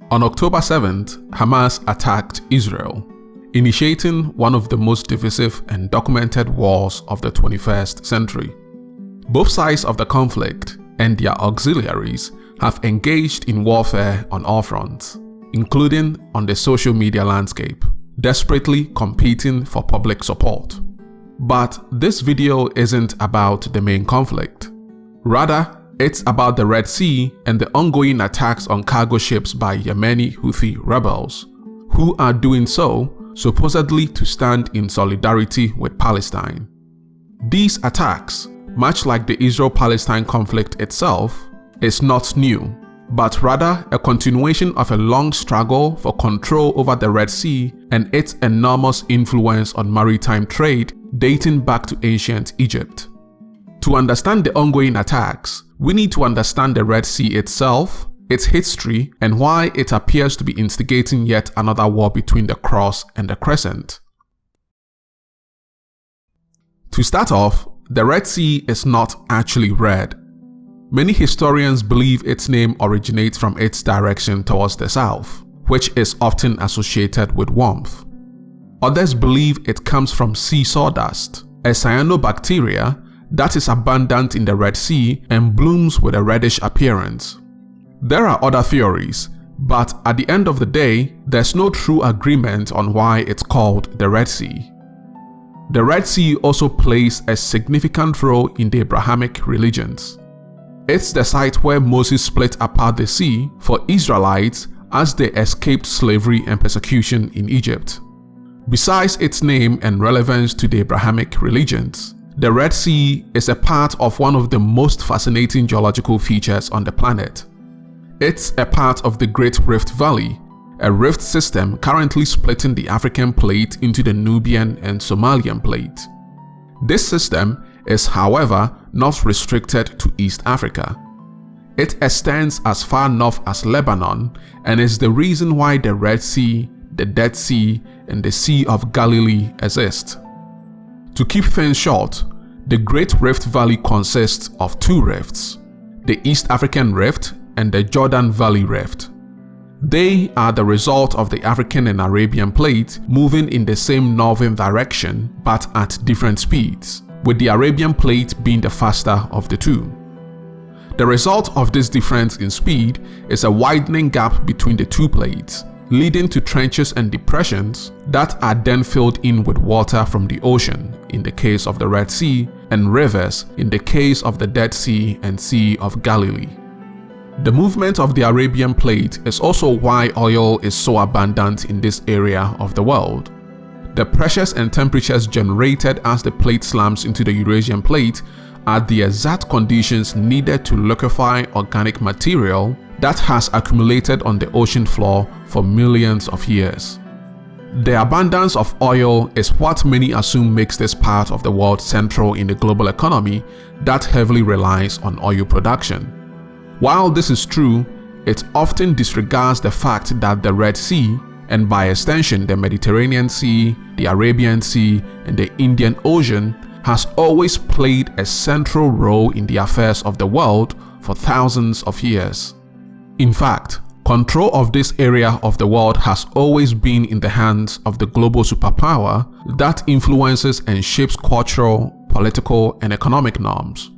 On October 7th, Hamas attacked Israel, initiating one of the most divisive and documented wars of the 21st century. Both sides of the conflict and their auxiliaries have engaged in warfare on all fronts, including on the social media landscape, desperately competing for public support. But this video isn't about the main conflict. Rather, it's about the Red Sea and the ongoing attacks on cargo ships by Yemeni Houthi rebels, who are doing so supposedly to stand in solidarity with Palestine. These attacks, much like the Israel-Palestine conflict itself, is not new, but rather a continuation of a long struggle for control over the Red Sea and its enormous influence on maritime trade dating back to ancient Egypt. To understand the ongoing attacks, we need to understand the Red Sea itself, its history, and why it appears to be instigating yet another war between the Cross and the Crescent. To start off, the Red Sea is not actually red. Many historians believe its name originates from its direction towards the south, which is often associated with warmth. Others believe it comes from sea sawdust, a cyanobacteria that is abundant in the Red Sea and blooms with a reddish appearance. There are other theories, but at the end of the day, there's no true agreement on why it's called the Red Sea. The Red Sea also plays a significant role in the Abrahamic religions. It's the site where Moses split apart the sea for Israelites as they escaped slavery and persecution in Egypt. Besides its name and relevance to the Abrahamic religions, the Red Sea is a part of one of the most fascinating geological features on the planet. It's a part of the Great Rift Valley, a rift system currently splitting the African plate into the Nubian and Somalian plate. This system is, however, not restricted to East Africa. It extends as far north as Lebanon and is the reason why the Red Sea, the Dead Sea, and the Sea of Galilee exist. To keep things short, the Great Rift Valley consists of two rifts, the East African Rift and the Jordan Valley Rift. They are the result of the African and Arabian plates moving in the same northern direction but at different speeds, with the Arabian plate being the faster of the two. The result of this difference in speed is a widening gap between the two plates, leading to trenches and depressions that are then filled in with water from the ocean in the case of the Red Sea and rivers in the case of the Dead Sea and Sea of Galilee. The movement of the Arabian plate is also why oil is so abundant in this area of the world. The pressures and temperatures generated as the plate slams into the Eurasian plate are the exact conditions needed to liquefy organic material that has accumulated on the ocean floor for millions of years. The abundance of oil is what many assume makes this part of the world central in the global economy that heavily relies on oil production. While this is true, it often disregards the fact that the Red Sea, and by extension the Mediterranean Sea, the Arabian Sea, and the Indian Ocean, has always played a central role in the affairs of the world for thousands of years. In fact, control of this area of the world has always been in the hands of the global superpower that influences and shapes cultural, political, and economic norms.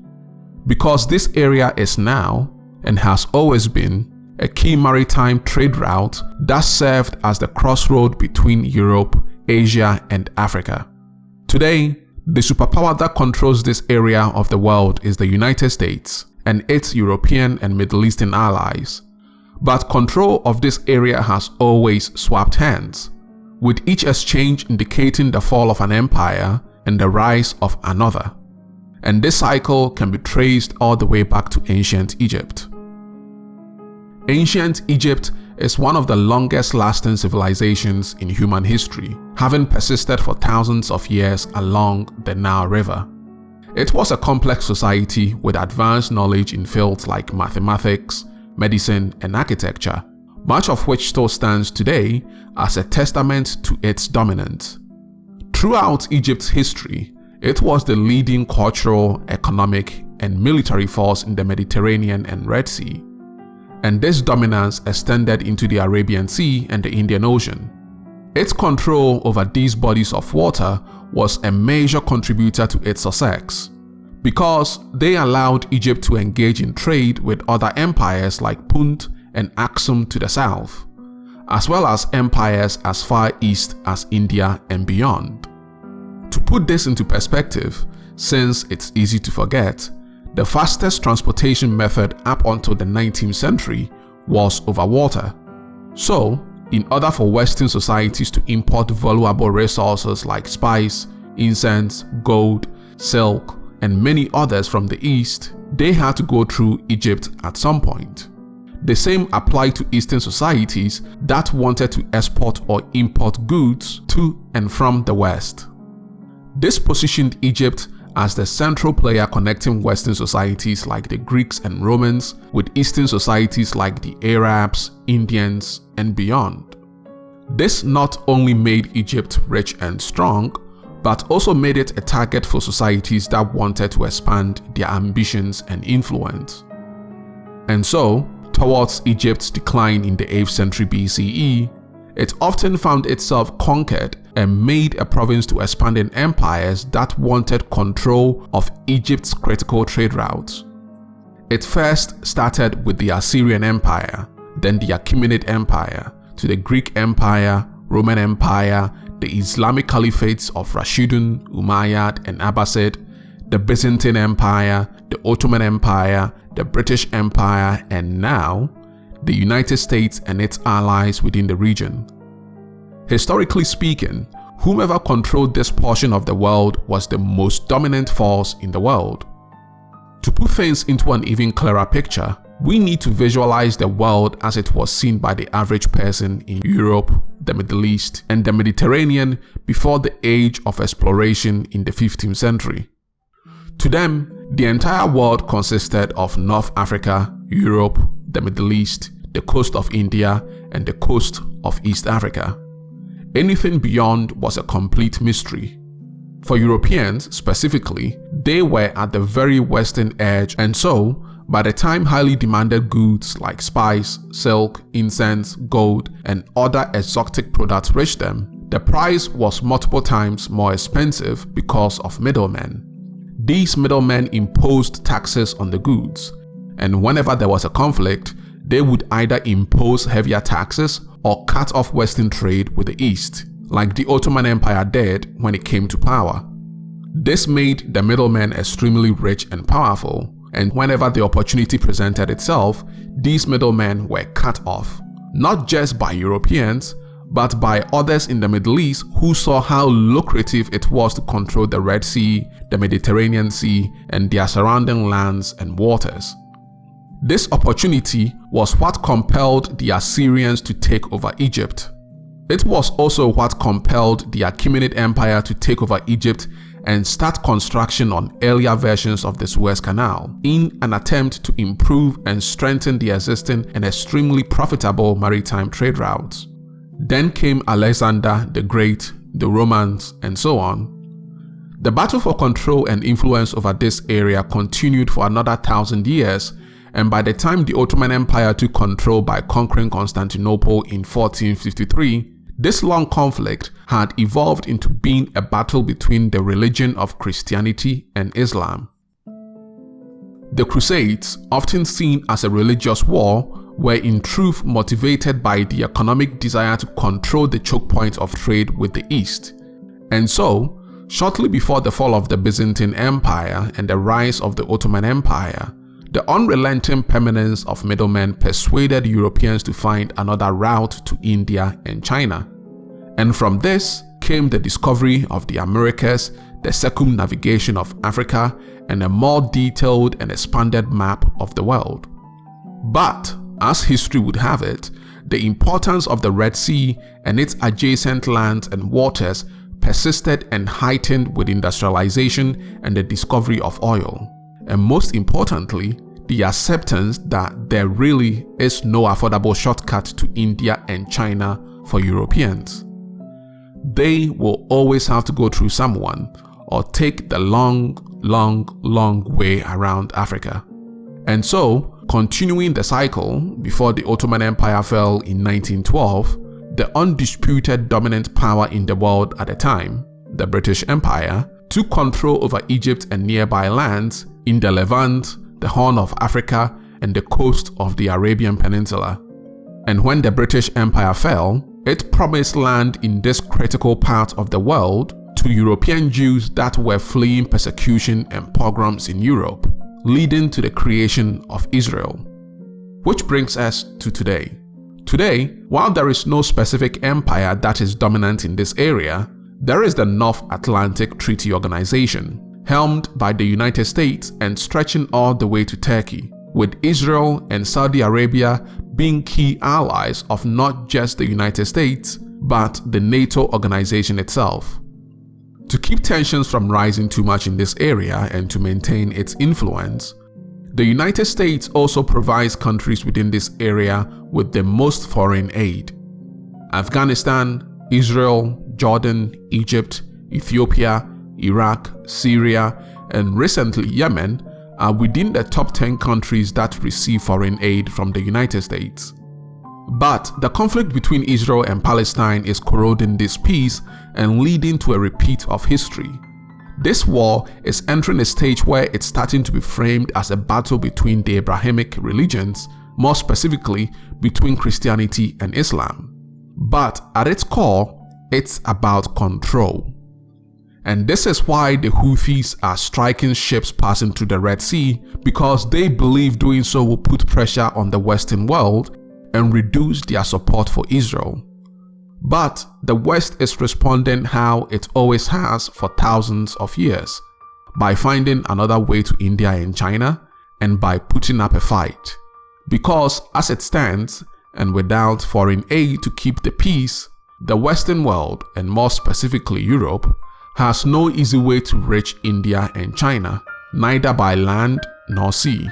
Because this area is now, and has always been, a key maritime trade route that served as the crossroad between Europe, Asia, and Africa. Today, the superpower that controls this area of the world is the United States and its European and Middle Eastern allies. But control of this area has always swapped hands, with each exchange indicating the fall of an empire and the rise of another. And this cycle can be traced all the way back to ancient Egypt. Ancient Egypt is one of the longest lasting civilizations in human history, having persisted for thousands of years along the Nile River. It was a complex society with advanced knowledge in fields like mathematics, medicine, and architecture, much of which still stands today as a testament to its dominance. Throughout Egypt's history, it was the leading cultural, economic, and military force in the Mediterranean and Red Sea. and this dominance extended into the Arabian Sea and the Indian Ocean. Its control over these bodies of water was a major contributor to its success, because they allowed Egypt to engage in trade with other empires like Punt and Aksum to the south, as well as empires as far east as India and beyond. To put this into perspective, since it's easy to forget, the fastest transportation method up until the 19th century was over water. So, in order for Western societies to import valuable resources like spice, incense, gold, silk, and many others from the East, they had to go through Egypt at some point. The same applied to Eastern societies that wanted to export or import goods to and from the West. This positioned Egypt as the central player connecting Western societies like the Greeks and Romans with Eastern societies like the Arabs, Indians, and beyond. This not only made Egypt rich and strong, but also made it a target for societies that wanted to expand their ambitions and influence. And so, towards Egypt's decline in the 8th century BCE, it often found itself conquered and made a province to expanding empires that wanted control of Egypt's critical trade routes. It first started with the Assyrian Empire, then the Achaemenid Empire, to the Greek Empire, Roman Empire, the Islamic Caliphates of Rashidun, Umayyad, and Abbasid, the Byzantine Empire, the Ottoman Empire, the British Empire, and now, the United States and its allies within the region. Historically speaking, whomever controlled this portion of the world was the most dominant force in the world. To put things into an even clearer picture, we need to visualize the world as it was seen by the average person in Europe, the Middle East, and the Mediterranean before the age of exploration in the 15th century. To them, the entire world consisted of North Africa, Europe, the Middle East, the coast of India, and the coast of East Africa. Anything beyond was a complete mystery. For Europeans specifically, they were at the very western edge, and so, by the time highly demanded goods like spice, silk, incense, gold, and other exotic products reached them, the price was multiple times more expensive because of middlemen. These middlemen imposed taxes on the goods, and whenever there was a conflict, they would either impose heavier taxes or cut off Western trade with the East, like the Ottoman Empire did when it came to power. This made the middlemen extremely rich and powerful, and whenever the opportunity presented itself, these middlemen were cut off, not just by Europeans, but by others in the Middle East who saw how lucrative it was to control the Red Sea, the Mediterranean Sea, and their surrounding lands and waters. This opportunity was what compelled the Assyrians to take over Egypt. It was also what compelled the Achaemenid Empire to take over Egypt and start construction on earlier versions of the Suez Canal in an attempt to improve and strengthen the existing and extremely profitable maritime trade routes. Then came Alexander the Great, the Romans, and so on. The battle for control and influence over this area continued for another 1,000 years, and by the time the Ottoman Empire took control by conquering Constantinople in 1453, this long conflict had evolved into being a battle between the religion of Christianity and Islam. The Crusades, often seen as a religious war, were in truth motivated by the economic desire to control the choke points of trade with the East. And so, shortly before the fall of the Byzantine Empire and the rise of the Ottoman Empire, the unrelenting permanence of middlemen persuaded Europeans to find another route to India and China. And from this came the discovery of the Americas, the circumnavigation of Africa, and a more detailed and expanded map of the world. But, as history would have it, the importance of the Red Sea and its adjacent lands and waters persisted and heightened with industrialization and the discovery of oil. And most importantly, the acceptance that there really is no affordable shortcut to India and China for Europeans. They will always have to go through someone or take the long way around Africa. And so, Continuing the cycle, before the Ottoman Empire fell in 1912, the undisputed dominant power in the world at the time, the British Empire, took control over Egypt and nearby lands in the Levant, the Horn of Africa, and the coast of the Arabian Peninsula. And when the British Empire fell, it promised land in this critical part of the world to European Jews that were fleeing persecution and pogroms in Europe, leading to the creation of Israel. Which brings us to today. Today, while there is no specific empire that is dominant in this area, there is the North Atlantic Treaty Organization, helmed by the United States and stretching all the way to Turkey, with Israel and Saudi Arabia being key allies of not just the United States, but the NATO organization itself. To keep tensions from rising too much in this area and to maintain its influence, the United States also provides countries within this area with the most foreign aid. Afghanistan, Israel, Jordan, Egypt, Ethiopia, Iraq, Syria, and recently Yemen are within the top 10 countries that receive foreign aid from the United States. But the conflict between Israel and Palestine is corroding this peace and leading to a repeat of history. This war is entering a stage where it's starting to be framed as a battle between the Abrahamic religions, more specifically between Christianity and Islam. But at its core, it's about control. And this is why the Houthis are striking ships passing through the Red Sea, because they believe doing so will put pressure on the Western world and reduce their support for Israel. But the West is responding how it always has for thousands of years, by finding another way to India and China, and by putting up a fight. Because as it stands, and without foreign aid to keep the peace, the Western world, and more specifically Europe, has no easy way to reach India and China, neither by land nor sea.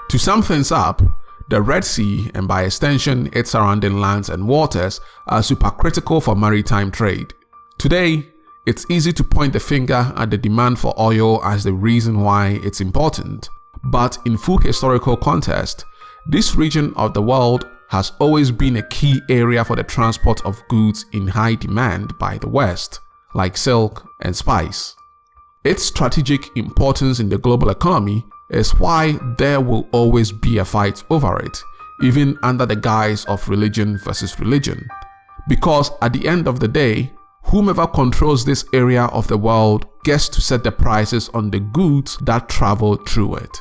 To sum things up, the Red Sea, and by extension its surrounding lands and waters, are supercritical for maritime trade. Today, it's easy to point the finger at the demand for oil as the reason why it's important, but in full historical context, this region of the world has always been a key area for the transport of goods in high demand by the West, like silk and spice. Its strategic importance in the global economy is why there will always be a fight over it, even under the guise of religion versus religion. Because at the end of the day, whomever controls this area of the world gets to set the prices on the goods that travel through it.